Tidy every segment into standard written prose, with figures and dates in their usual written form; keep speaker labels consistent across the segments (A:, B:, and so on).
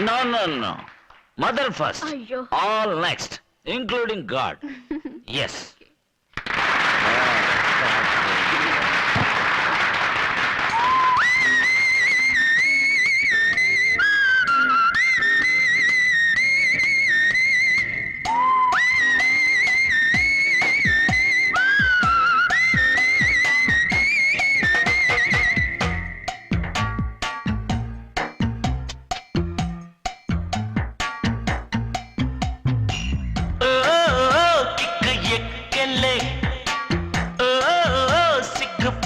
A: No. Mother first.
B: Ayyo.
A: All next, including God. Yes.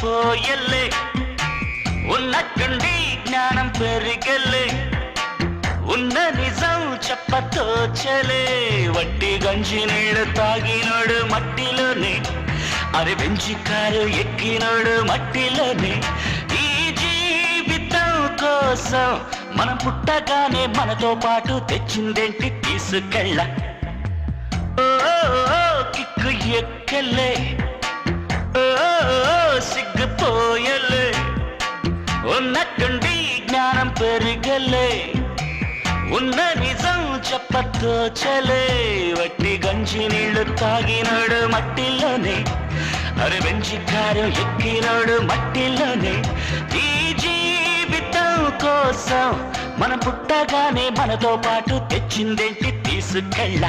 A: పోయల్లే ఉన్నట్టుండి జ్ఞానం పెరిగల్లే ఉన్న నిజం చెప్పతోచలే వట్టి గంజి నీళ్ళు తాగినోడు మట్టిలోనే అరే బెంచి కారు ఎక్కినోడు మట్టిలోనే ఈ జీవితం కోసం మనం పుట్టగానే మనతో పాటు తెచ్చిందేంటి తీసుకెళ్ళ కిక్కు ఎక్కలే సిగ్గుపోయలే ఉన్నట్టుండి జ్ఞానం పెరిగలే ఉన్న నిజం చెప్పతోచలే వట్టి గంజి నీళ్లు తాగినాడు మట్టిలోనే అరే బెంచి కారు ఎక్కినాడు మట్టిలోనే ఈ జీవితం కోసం మనం పుట్టగానే మనతో పాటు తెచ్చిందేంటి తీసుకెళ్ళ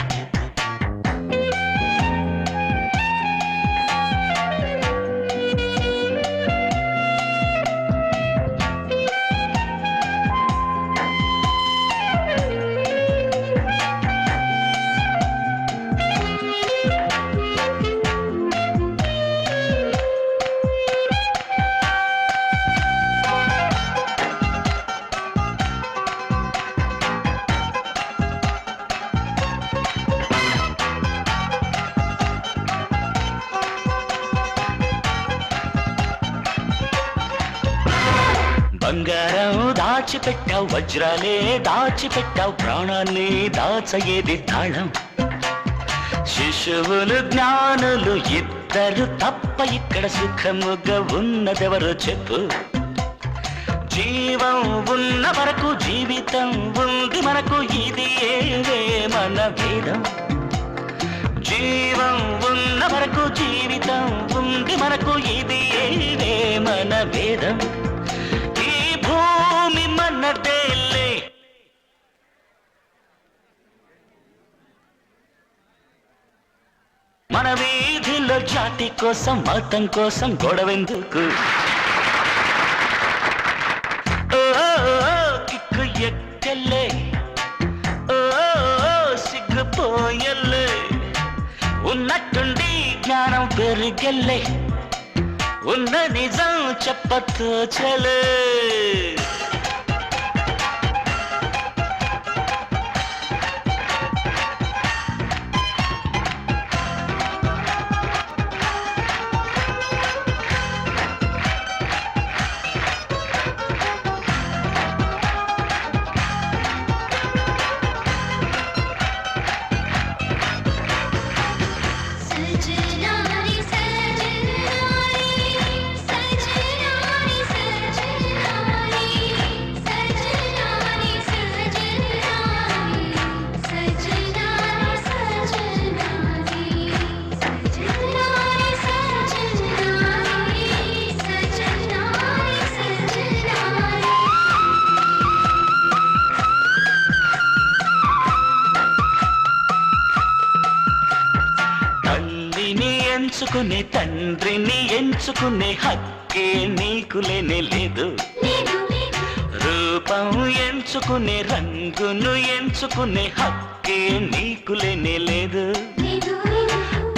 A: బంగారం దాచిపెట్టావు వజ్రాలే దాచిపెట్టావు ప్రాణాన్ని దాచయేది తాళం శిశువులు జ్ఞానులు ఇద్దరు తప్ప ఇక్కడ సుఖముగా ఉన్నదెవరో చెప్పు జీవం ఉన్న వరకు జీవితం ఉంది మనకు ఇది ఏవే మన భేదం జీవం ఉన్న వరకు జీవితం ఉంది మనకు ఇది ఏవే మన భేదం భూమి మనదేలే మన వీధిలో జాతి కోసం మతం కోసం గొడవెందుకు కిక్కు ఎక్కలే సిగ్గుపోయలే ఉన్నట్టుండి జ్ఞానం పెరిగలే ఉన్న నిజం చెప్పతోచలే ఎంచుకునే తండ్రిని ఎంచుకునే హక్కే నీకు లేనే లేదు రూపం ఎంచుకునే రంగును ఎంచుకునే హక్కే నీకు లేనే లేదు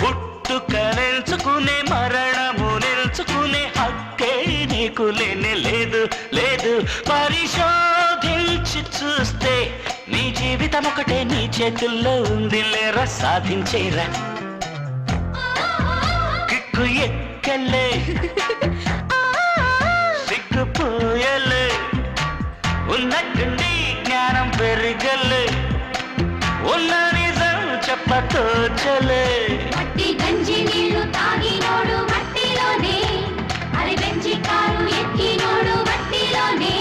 A: పుట్టుకనెంచుకునే మరణము నెంచుకునే హక్కే నీకు లేనే లేదు లేదు పరిశోధించి చూస్తే నీ జీవితం ఒకటే నీ చేతుల్లో ఉంది లేరా సాధించేరా ఎక్కలే సిగ్గుపోయలే ఉన్నట్టుండి జ్ఞానం పెరిగలే ఉన్న నిజం చెప్పతోచలే
B: మట్టి గంజి నీళ్లు తాగినోడు మట్టిలోనే అరే బెంచి కారు ఎక్కినోడు మట్టిలోనే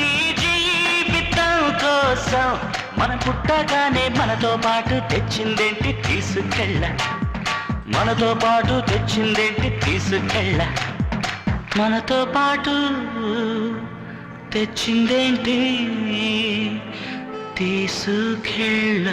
A: ఈ జీవితం కోసం కోసం మనం పుట్టగానే మనతో పాటు తెచ్చిందేంటి తీసుకెళ్ళ మనతో పాటు తెచ్చిందేంటి తీసుకెళ్ళ మనతో పాటు తెచ్చిందేంటి తీసుకెళ్ళ